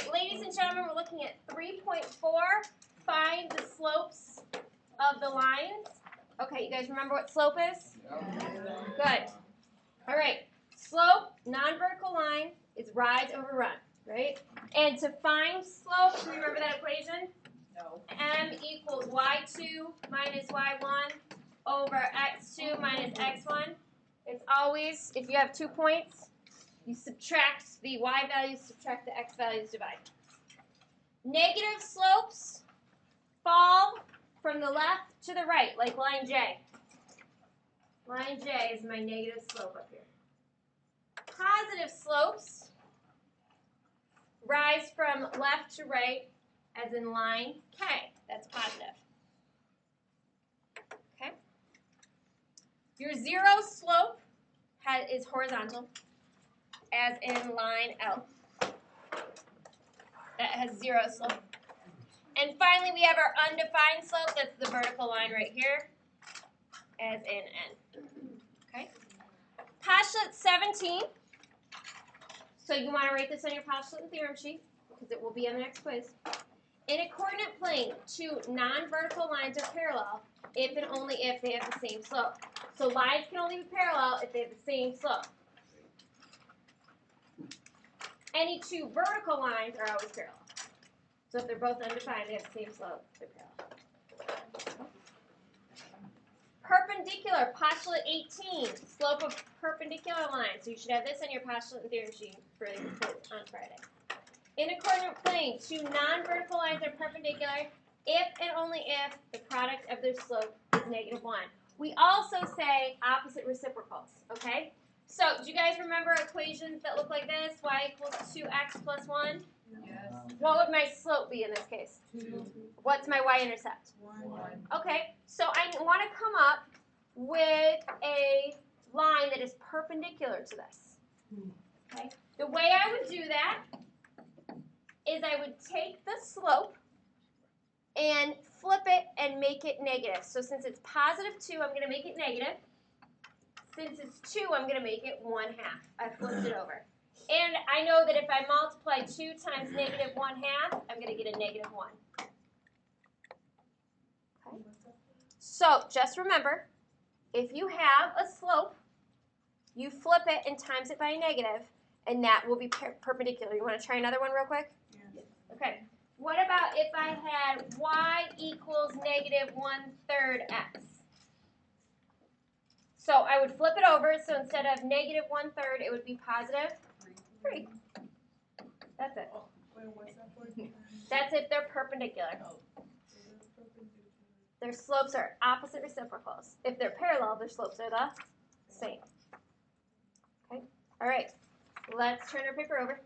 Ladies and gentlemen, we're looking at 3.4. Find the slopes of the lines. Okay, you guys remember what slope is? Good. All right. Slope, non-vertical line, is rise over run, right? And to find slope, do you remember that equation? No. M equals y2 minus y1 over x2 minus x1. It's always, if you have 2 points, you subtract the y values, subtract the x values, divide. Negative slopes fall from the left to the right, like line J. Line J is my negative slope up here. Positive slopes rise from left to right, as in line K. That's positive. Okay? Your zero slope is horizontal, as in line L. That has zero slope. And finally, we have our undefined slope. That's the vertical line right here, as in N. Okay? Postulate 17. So you want to write this on your postulate and theorem sheet, because it will be on the next quiz. In a coordinate plane, two non-vertical lines are parallel if and only if they have the same slope. So lines can only be parallel if they have the same slope. Any two vertical lines are always parallel. So if they're both undefined, they have the same slope, they're parallel. Perpendicular, postulate 18, slope of perpendicular lines. So you should have this on your postulate and theorem sheet for the quiz on Friday. In a coordinate plane, two non-vertical lines are perpendicular if and only if the product of their slope is -1. We also say opposite reciprocals, okay? So do you guys remember equations that look like this? Y equals 2x plus 1? Yes. What would my slope be in this case? 2. What's my y-intercept? 1. Okay, so I want to come up with a line that is perpendicular to this. Okay, the way I would do that is I would take the slope and flip it and make it negative. So since it's positive 2, I'm going to make it negative. Since it's 2, I'm going to make it 1/2. I flipped it over. And I know that if I multiply 2 times -1/2, I'm going to get a -1. Okay. So just remember, if you have a slope, you flip it and times it by a negative, and that will be perpendicular. You want to try another one real quick? Yes. Okay. What about if I had y equals -1/3 x? So I would flip it over, so instead of -1/3, it would be positive 3. That's it. Wait, what's that for? That's if they're perpendicular. Their slopes are opposite reciprocals. If they're parallel, their slopes are the same. Okay? All right. Let's turn our paper over.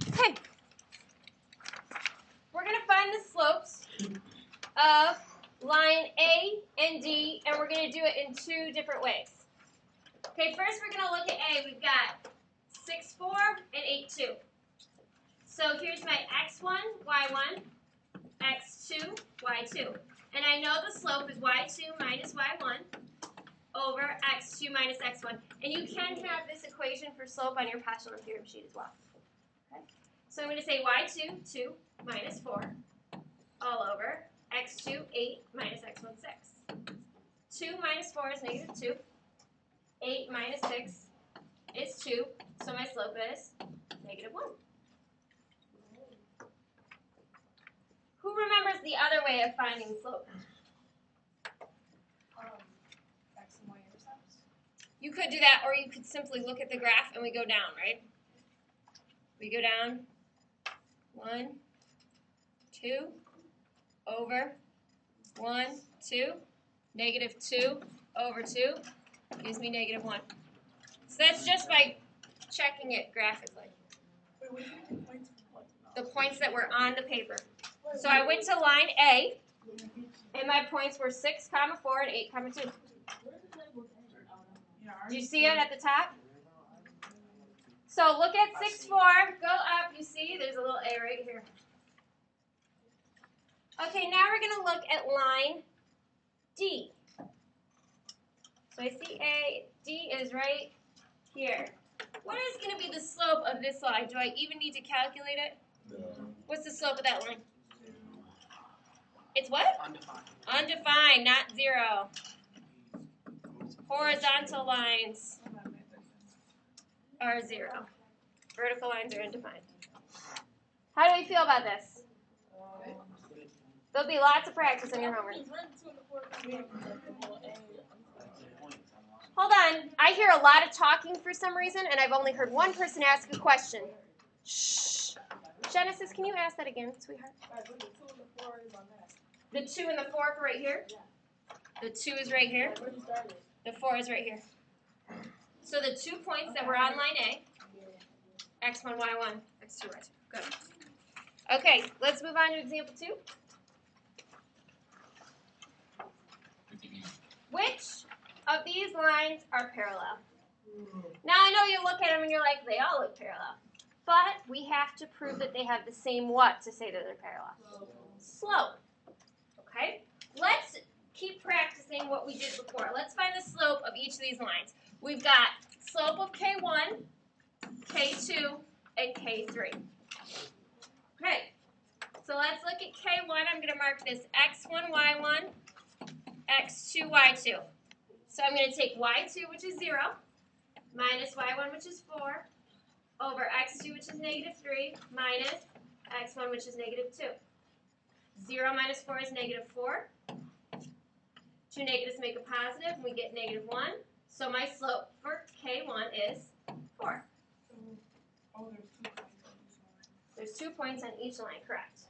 Okay. We're going to find the slopes of line A and D, and we're going to do it in 2 different ways. Okay, first we're going to look at A. We've got 6,4 and 8,2. So here's my x1, y1, x2, y2. And I know the slope is y2 minus y1 over x2 minus x1. And you can have this equation for slope on your postulate and theorem sheet as well. Okay? So I'm going to say y2, 2 minus 4 all over x2, 8 minus x1, 6. 2 minus 4 is -2. 8 minus 6 is 2. So my slope is -1. Who remembers the other way of finding slope? X and Y intercepts. You could do that, or you could simply look at the graph and we go down, right? We go down 1, 2, over 1, 2, -2 over 2 gives me -1. So that's just by checking it graphically. Wait, what do you mean points? The points that were on the paper. So I went to line A, and my points were 6, 4, and 8, 2. Do you see it at the top? So look at 6, 4. Go up. You see, there's a little A right here. Okay, now we're going to look at line D. So I see A. D is right here. What is going to be the slope of this line? Do I even need to calculate it? No. What's the slope of that line? It's what? Undefined. Undefined, not 0. Horizontal lines are 0. Vertical lines are undefined. How do we feel about this? There'll be lots of practice on your homework. Hold on. I hear a lot of talking for some reason, and I've only heard one person ask a question. Shh. Genesis, can you ask that again, sweetheart? The 2 and the 4 are right here. The 2 is right here. The 4 is right here. So the 2 points that were on line A, x1, y1, x2, y2. Good. Okay, let's move on to example 2. Which of these lines are parallel? Now I know you look at them and you're like, they all look parallel. But we have to prove that they have the same what to say that they're parallel? Slope. Okay? Let's keep practicing what we did before. Let's find the slope of each of these lines. We've got slope of K1, K2, and K3. Okay, so let's look at K1. I'm going to mark this x1, y1, x2, y2. So I'm going to take y2, which is 0, minus y1, which is 4, over x2, which is negative 3, minus x1, which is negative 2. 0 minus 4 is negative 4. 2 negatives make a positive, and we get negative 1. So my slope for K1 is 4. There's 2 points on each line, correct.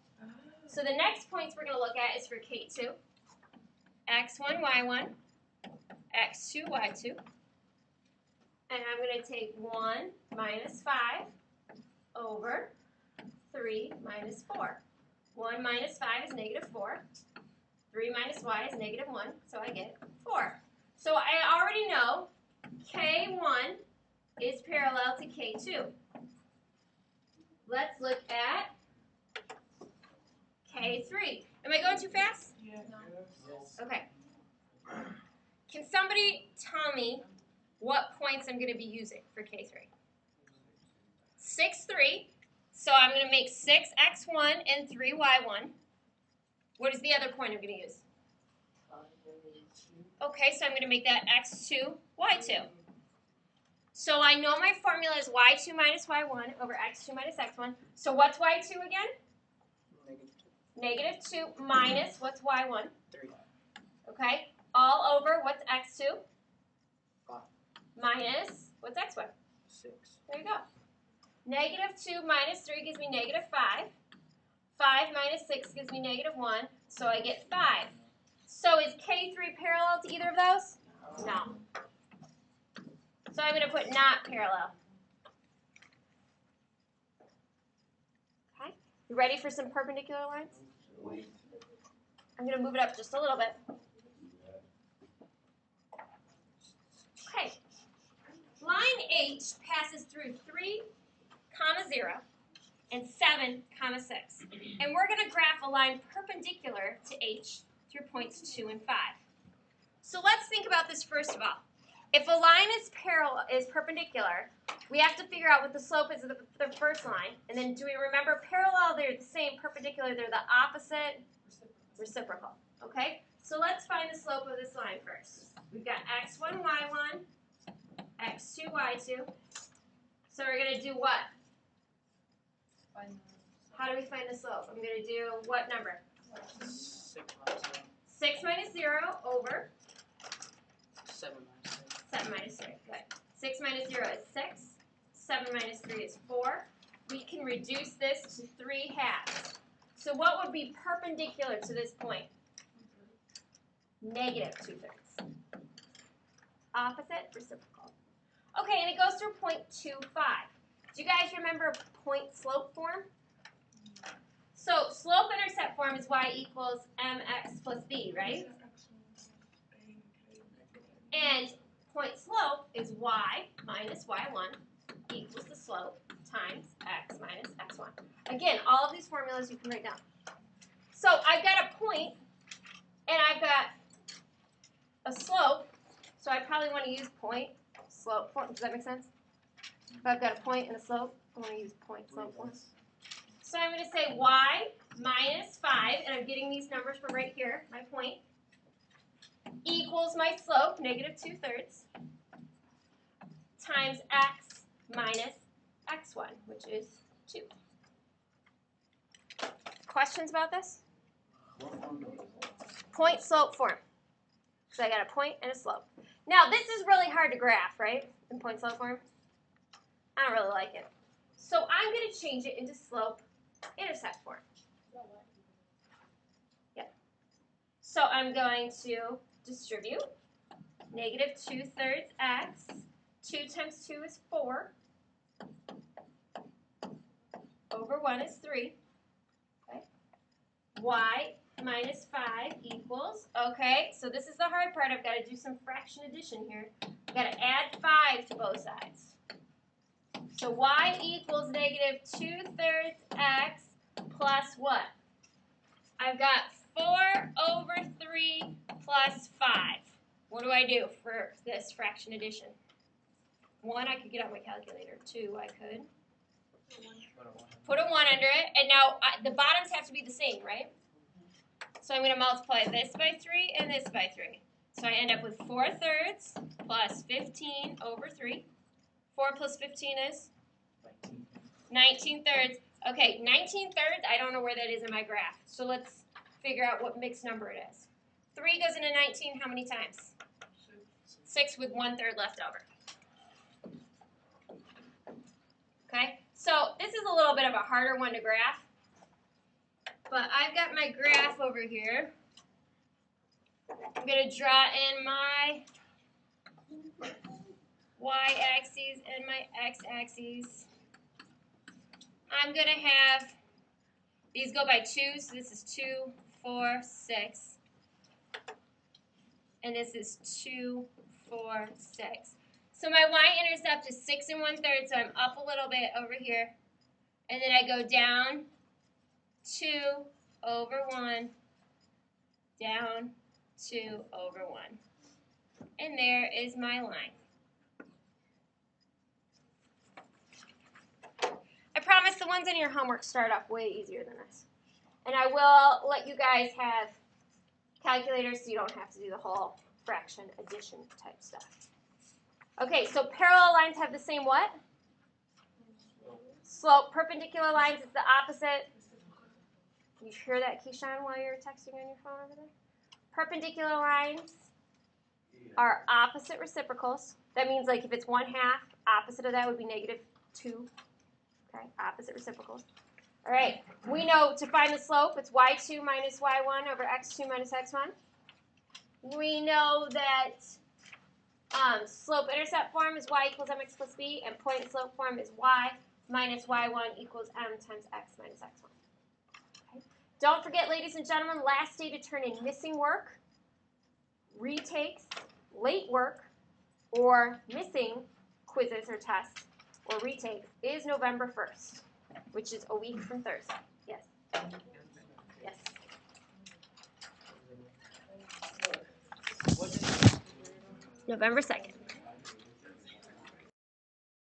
So the next points we're going to look at is for K2. x1, y1, x2, y2. And I'm going to take 1 minus 5 over 3 minus 4. 1 minus 5 is negative 4. 3 minus y is negative 1, so I get 4. So I already know K1 is parallel to K2. Let's look at K3. Am I going too fast? Yeah. Okay. Can somebody tell me what points I'm going to be using for K3? 6, 3. So I'm going to make 6x1 and 3y1. What is the other point I'm going to use? Okay, so I'm going to make that x2, y2. So I know my formula is y2 minus y1 over x2 minus x1. So what's y2 again? Negative 2 minus, what's y1? 3. Okay, all over, what's x2? 5. Minus, what's x1? 6. There you go. Negative 2 minus 3 gives me negative 5. 5 minus 6 gives me negative 1, so I get 5. So is K3 parallel to either of those? No. So I'm going to put not parallel. Okay, you ready for some perpendicular lines? I'm going to move it up just a little bit. Okay, line H passes through 3, 0, and 7, 6. And we're going to graph a line perpendicular to H through points 2 and 5. So let's think about this first of all. If a line is perpendicular, we have to figure out what the slope is of the first line. And then do we remember parallel, they're the same, perpendicular, they're the opposite, reciprocal. Okay? So let's find the slope of this line first. We've got x1, y1, x2, y2. So we're going to do what? How do we find the slope? I'm going to do what number? 6 minus 0 over 7 minus 6. 7 minus 3. Good. 6 minus 0 is 6. 7 minus 3 is 4. We can reduce this to 3 halves. So what would be perpendicular to this point? Negative 2/3. Opposite, reciprocal. Okay, and it goes through point 2, 5. Do you guys remember point slope form? So slope intercept form is y equals mx plus b, right? And point slope is y minus y1 equals the slope times x minus x1. Again, all of these formulas you can write down. So I've got a point, and I've got a slope, so I probably want to use point, slope form. Does that make sense? If I've got a point and a slope, I want to use point, slope form. So I'm going to say y minus 5, and I'm getting these numbers from right here, my point, equals my slope, negative 2/3, times x minus x1, which is 2. Questions about this? Point slope form. So I got a point and a slope. Now this is really hard to graph, right? In point slope form. I don't really like it. So I'm going to change it into slope intercept form. Yeah. So I'm going to distribute negative 2/3 x. 2 times 2 is 4. Over 1 is 3. Okay. Y minus 5 equals, okay, so this is the hard part. I've got to do some fraction addition here. I've got to add 5 to both sides. So y equals negative 2/3 x plus what? I've got 4 over 3 plus 5. What do I do for this fraction addition? 1, I could get out my calculator. 2, I could put a 1 under it. And now the bottoms have to be the same, right? So I'm going to multiply this by 3 and this by 3. So I end up with 4/3 plus 15 over 3. 4 plus 15 is? 19/3. Okay, 19/3, I don't know where that is in my graph. So let's figure out what mixed number it is. 3 goes into 19 how many times? 6 with 1/3 left over. Okay, so this is a little bit of a harder one to graph. But I've got my graph over here. I'm going to draw in my y-axis and my x-axis. I'm going to have, these go by 2, so this is 2, 4, 6. And this is 2, 4, 6. So my y-intercept is 6 1/3, so I'm up a little bit over here. And then I go down 2 over 1, down 2 over 1. And there is my line. I promise the ones in your homework start off way easier than this. And I will let you guys have calculators so you don't have to do the whole fraction addition type stuff. Okay, so parallel lines have the same what? Slope. Perpendicular lines is the opposite. You hear that, Keyshawn, while you're texting on your phone over there? Perpendicular lines are opposite reciprocals. That means like if it's 1/2, opposite of that would be negative 2. Okay, opposite reciprocals. All right, we know to find the slope, it's y2 minus y1 over x2 minus x1. We know that slope-intercept form is y equals mx plus b, and point-slope form is y minus y1 equals m times x minus x1. Okay. Don't forget, ladies and gentlemen, last day to turn in missing work, retakes, late work, or missing quizzes or tests or retakes is November 1st, which is a week from Thursday. Yes? Yes. November 2nd.